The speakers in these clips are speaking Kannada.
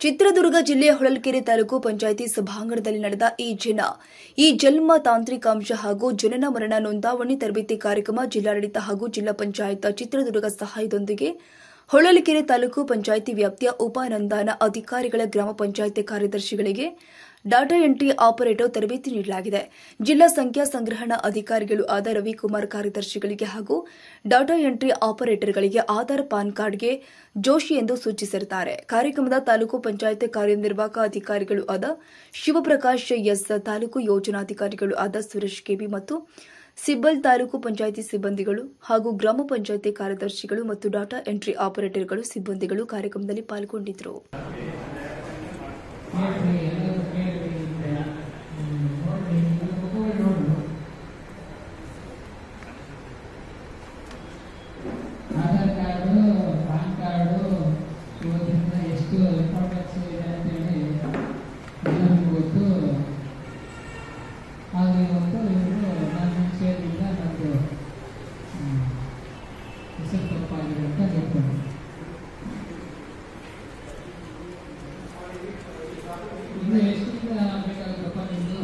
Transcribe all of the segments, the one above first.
ಚಿತ್ರದುರ್ಗ ಜಿಲ್ಲೆಯ ಹೊಳಲ್ಕೆರೆ ತಾಲೂಕು ಪಂಚಾಯಿತಿ ಸಭಾಂಗಣದಲ್ಲಿ ನಡೆದ ಈ ಜನ್ಮ ತಾಂತ್ರಿಕಾಂಶ ಹಾಗೂ ಜನನ ಮರಣ ನೋಂದಾವಣಿ ತರಬೇತಿ ಕಾರ್ಯಕ್ರಮ ಜಿಲ್ಲಾಡಳಿತ ಹಾಗೂ ಜಿಲ್ಲಾ ಪಂಚಾಯತ್ ಚಿತ್ರದುರ್ಗ ಸಹಾಯದೊಂದಿಗೆ ಹೊಳಲ್ಕೆರೆ ತಾಲೂಕು ಪಂಚಾಯಿತಿ ವ್ಯಾಪ್ತಿಯ ಉಪನೋಂದಣಾ ಅಧಿಕಾರಿಗಳ ಗ್ರಾಮ ಪಂಚಾಯಿತಿ ಕಾರ್ಯದರ್ಶಿಗಳಿಗೆ ಡಾಟಾ ಎಂಟ್ರಿ ಆಪರೇಟರ್ ತರಬೇತಿ ನೀಡಲಾಗಿದೆ. ಜಿಲ್ಲಾ ಸಂಖ್ಯಾ ಸಂಗ್ರಹಣಾ ಅಧಿಕಾರಿಗಳು ಆದ ರವಿಕುಮಾರ್ ಕಾರ್ಯದರ್ಶಿಗಳಿಗೆ ಹಾಗೂ ಡಾಟಾ ಎಂಟ್ರಿ ಆಪರೇಟರ್ಗಳಿಗೆ ಆಧಾರ್ ಪಾನ್ ಕಾರ್ಡ್ಗೆ ಜೋಶಿ ಎಂದು ಸೂಚಿಸಿರುತ್ತಾರೆ. ಕಾರ್ಯಕ್ರಮದ ತಾಲೂಕು ಪಂಚಾಯತ್ ಕಾರ್ಯನಿರ್ವಾಹಕ ಅಧಿಕಾರಿಗಳು ಆದ ಶಿವಪ್ರಕಾಶ್ ಎಸ್, ತಾಲೂಕು ಯೋಜನಾಧಿಕಾರಿಗಳು ಆದ ಸುರೇಶ್ ಕೆಬಿ ಮತ್ತು ಸಿಬ್ಬಲ್, ತಾಲೂಕು ಪಂಚಾಯಿತಿ ಸಿಬ್ಬಂದಿಗಳು ಹಾಗೂ ಗ್ರಾಮ ಪಂಚಾಯಿತಿ ಕಾರ್ಯದರ್ಶಿಗಳು ಮತ್ತು ಡಾಟಾ ಎಂಟ್ರಿ ಆಪರೇಟರ್ಗಳು ಸಿಬ್ಬಂದಿಗಳು ಕಾರ್ಯಕ್ರಮದಲ್ಲಿ ಪಾಲ್ಗೊಂಡಿದ್ದರು. ಆಧಾರ್ ಕಾರ್ಡು, ಪಾನ್ ಕಾರ್ಡು ಇವತ್ತಿಂದ ಎಷ್ಟು ಇಂಪಾರ್ಟೆನ್ಸ್ ಇದೆ ಅಂತೇಳಿ ಎಲ್ಲರಿಗೂ ಗೊತ್ತು. ಹಾಗೆ ಇವತ್ತು ಇವರು ನನ್ನ ಸೇರಿಯಿಂದ ನಮ್ಮದು ಹೆಸರು ತಪ್ಪಾಗಿದೆ ಅಂತ ಹೇಳ್ತಾರೆ. ಇನ್ನು ಎಷ್ಟು ಬೇಕಾಗುತ್ತಪ್ಪ ನಿಮ್ಮದು?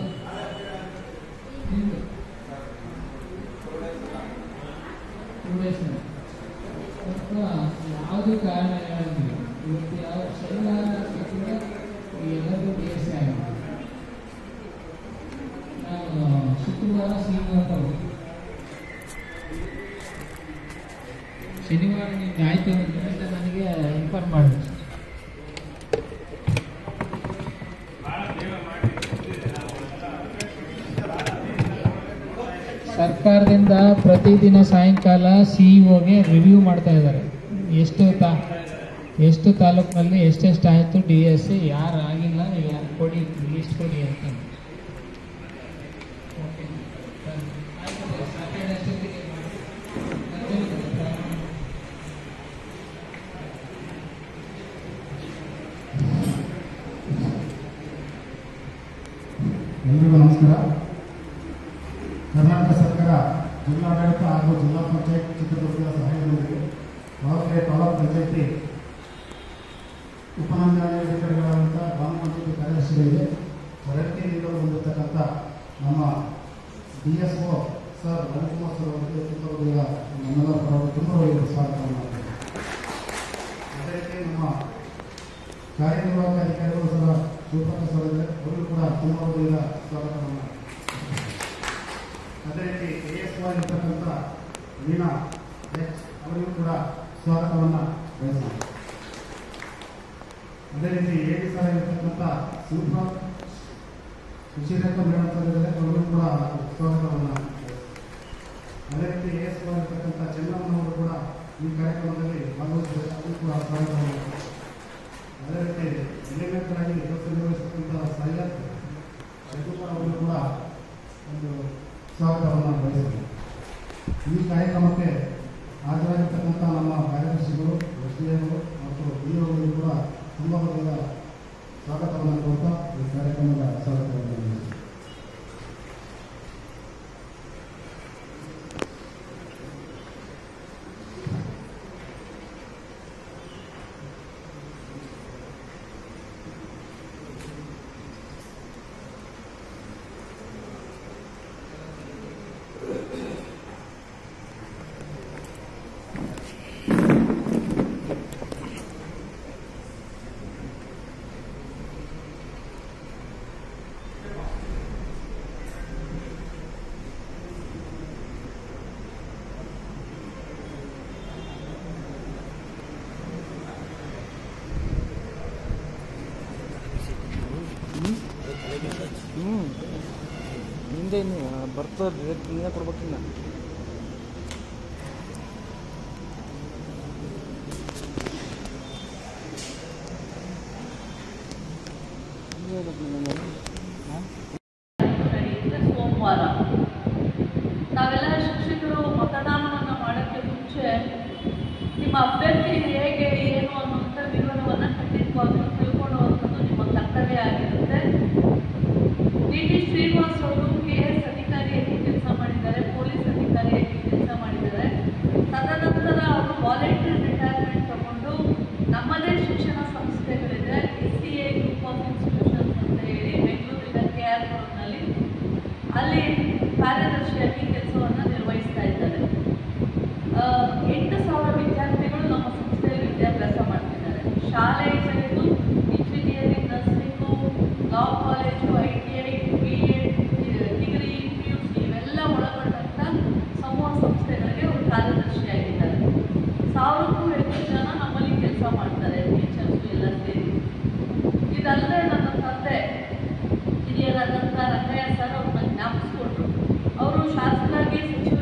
ಯಾವುದು ಕಾರಣ ಹೇಳಂಗಿಲ್ಲ. ಇವತ್ತು ಯಾವ ಶನಿವಾರ ಎಲ್ಲರಿಗೂ ಬೇಸ ಆಗಿದೆ. ನಾನು ಶುಕ್ರವಾರ ಶನಿವಾರ ನಿಮ್ಗೆ ಆಯ್ತು ಅಂತ ನನಗೆ ಇನ್ಫಾರ್ಮ್ ಮಾಡಿದ್ರು. ಸರ್ಕಾರದಿಂದ ಪ್ರತಿದಿನ ಸಾಯಂಕಾಲ ಸಿಇಒಗೆ ರಿವ್ಯೂ ಮಾಡ್ತಾ ಇದ್ದಾರೆ. ಎಷ್ಟು ತಾಲೂಕಿನಲ್ಲಿ ಎಷ್ಟೆಷ್ಟು ಆಯಿತು, DSC ಯಾರು ಆಗಿಲ್ಲ, ಯಾರು ಕೊಡಿ, ಲಿಸ್ಟ್ ಕೊಡಿ ಅಂತ. ಎಲ್ಲರಿಗೂ ನಮಸ್ಕಾರ. ಕರ್ನಾಟಕ ಸರ್ಕಾರ ಜಿಲ್ಲಾಡಳಿತ ಹಾಗೂ ಜಿಲ್ಲಾ ಪಂಚಾಯತ್ ಚಿತ್ರದುರ್ಗದ ಸಹಾಯದೊಂದಿಗೆ ಹೊಳಲ್ಕೆರೆ ತಾಲೂಕು ಪಂಚಾಯಿತಿ ಉಪನೋಂದಣಿ ಅಧಿಕಾರಿಗಳಾದಂಥ ಗ್ರಾಮ ಪಂಚಾಯಿತಿ ಕಾರ್ಯದರ್ಶಿಗಳಿಗೆ ಹೊಳಲ್ಕೆರೆಯಿಂದ ಬಂದಿರತಕ್ಕಂಥ ನಮ್ಮ DSO ಸರ್ ರವಿಕುಮಾರ್ ಸರ್ ಅವರಿಗೆ ಚಿತ್ರದುರ್ಗದ ನಮ್ಮೆಲ್ಲರ ಪರವಾಗಿ ತುಂಬ ಒಳ್ಳೆಯ ಸ್ವಾಗತವನ್ನು ಮಾಡ್ತಾರೆ. ಅದೇ ರೀತಿ ನಮ್ಮ ಕಾರ್ಯನಿರ್ವಾಹಕ ಅಧಿಕಾರಿಗಳು ಸಹ ಶಿವಪ್ರಕಾಶ್ ಅವರಿಗೆ ಅವರು ಕೂಡ ತುಂಬ ಒಳ್ಳೆಯ ಸ್ವಾಗತವನ್ನು. ಅದೇ ರೀತಿ ASO ಇರ್ತಕ್ಕಂಥ ಮೀನಾ H ಅವರಿಗೂ ಕೂಡ ಸ್ವಾಗತವನ್ನು ಬಯಸ್ತಾರೆ. ಅದೇ ರೀತಿ AD ಸರ್ ಇರ್ತಕ್ಕಂಥ ಸುಶೀಲಕ್ಕ ಮೇಡಮ್ ಸರ್ ಇದ್ದಾರೆ, ಅವರಿಗೂ ಕೂಡ ಸ್ವಾಗತವನ್ನು. ಅದೇ ರೀತಿ ASO ಇರ್ತಕ್ಕಂಥ ಚೆನ್ನಮ್ಮನವರು ಕೂಡ ಈ ಕಾರ್ಯಕ್ರಮದಲ್ಲಿ ಭಾಗವಹಿಸಿದ್ದಾರೆ, ಅವರಿಗೂ ಕೂಡ ಸ್ವಾಗತವನ್ನು. ಅದೇ ರೀತಿ ಜಿಲ್ಲೆಗಳಾಗಿ ಕೆಲಸ ನಿರ್ವಹಿಸತಕ್ಕಂಥ ಸೈಯದ್ ರಘುಕುಮಾರ್ ಅವರು ಕೂಡ ಒಂದು ಸ್ವಾಗತವನ್ನು ಬಯಸಿದರು. ಈ ಕಾರ್ಯಕ್ರಮಕ್ಕೆ ಹಾಜರಾಗಿರ್ತಕ್ಕಂಥ ನಮ್ಮ ಕಾರ್ಯದರ್ಶಿಗಳು, SDO ಮತ್ತು DOಗಳು ಕೂಡ ತುಂಬ ಒಳ್ಳೆಯ ಸ್ವಾಗತವನ್ನು ಕೊಡ್ತಾ ಈ ಕಾರ್ಯಕ್ರಮದ ಸ್ವಾಗತವನ್ನು ಬಯಸಿದರು. ಹಿಂದೆ ಬರ್ತದೆ ಕ್ಲೀನಾಗಿ ಕೊಡ್ಬೇಕಿನ್ನ. ಸೋಮವಾರ ನಾವೆಲ್ಲ ಶಿಕ್ಷಕರು ಮತದಾನವನ್ನು ಮಾಡೋಕ್ಕೆ ಮುಂಚೆ ನಿಮ್ಮ ಅಭ್ಯರ್ಥಿ ಹೇಗೆ ಏನು ಅನ್ನುವಂಥ ವಿವರವನ್ನು ಖಂಡಿತವಾಗ್ಲೂ ತಿಳ್ಕೊಳ್ಳುವಂಥದ್ದು ನಿಮ್ಮ ಕರ್ತವ್ಯ ಆಗಿರುತ್ತೆ. DT ಶ್ರೀನಿವಾಸ್ ಅವರು KS ಅಧಿಕಾರಿಯಾಗಿ ಕೆಲಸ ಮಾಡಿದ್ದಾರೆ, ಪೊಲೀಸ್ ಅಧಿಕಾರಿಯಾಗಿ ಕೆಲಸ ಮಾಡಿದ್ದಾರೆ. ತದನಂತರ ಅವರು ವಾಲಂಟಿಯರ್ ರಿಟೈರ್ಮೆಂಟ್ ತಗೊಂಡು ನಮ್ಮದೇ ಶಿಕ್ಷಣ ಸಂಸ್ಥೆಗಳಿದೆ, SCA ಮಾಡ್ತಾರೆ ಟೀಚರ್ಸು ಎಲ್ಲ ಸೇರಿ. ಇದಲ್ಲದೆ ನನ್ನ ತಂದೆ ಹಿರಿಯರಾದಂಥ ರಂಗಯ್ಯ ಸರ್ ಅವ್ರನ್ನ ಜ್ಞಾಪಿಸ್ಕೊಂಡ್ರು. ಅವರು ಶಾಸಕರಾಗಿ ಸಚಿವ